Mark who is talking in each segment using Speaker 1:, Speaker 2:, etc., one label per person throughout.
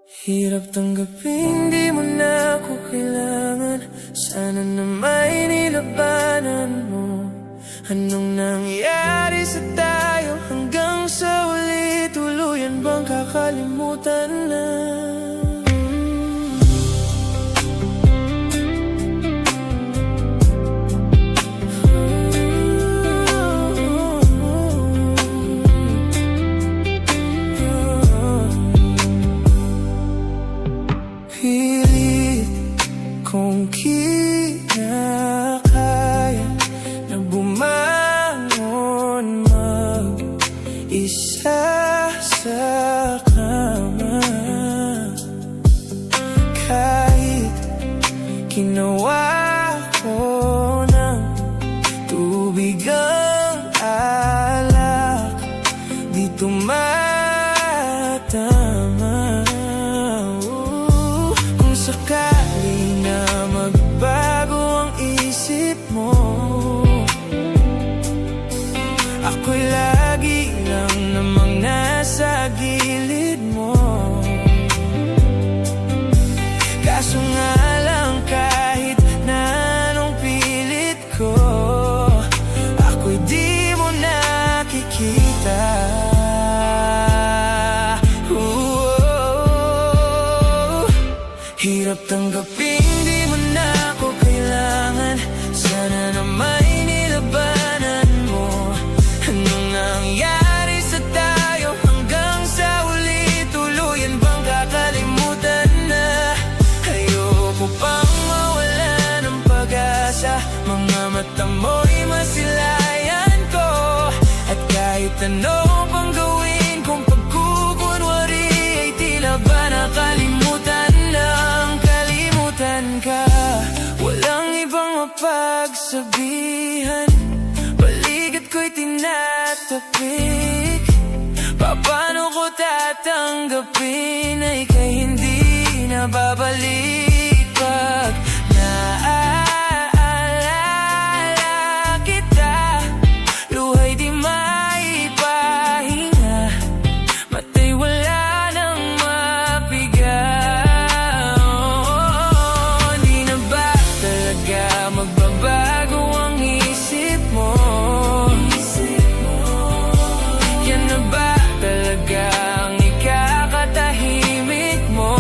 Speaker 1: Hirap tanggapin, di mo na ako kailangan. Sana na may nilabanan mo. Anong nangyari sa tayo hanggang sa uli? Tuluyan bang kakalimutan na? Pilit kong kinakaya na bumangon mag-isa sa kama. Kahit ginawa ko ng tubig ang alak, di tumatama. Sakali na magbago ang isip mo, ako'y lagi lang namang nasa gilid mo. Kaso nga lang kahit na anong pilit ko, ako'y di mo nakikita. Hirap tanggapin, di mo na ako kailangan. Sana na may nilabanan mo. Anong nangyari sa tayo hanggang sa uli? Tuluyan bang kakalimutan na? Ayoko pang mawala ng pag-asa. Mga mata mo'y masilayan ko. At kahit ano pang gawin kong pagkukunwari, ay tila ba nakalimutan ka. Walang ibang mapagsabihan, balikat ko'y tinatapik. Paano ko tatanggapin ay kay hindi na babalik pag naaalala kita? Luhay di maipahinga, matay wala nang mapiga. Magbabago ang isip mo. Yan na ba talaga ang ikakatahimik mo?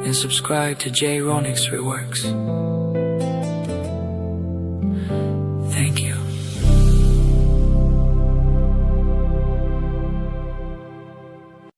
Speaker 1: and subscribe to J Ronix Reworks.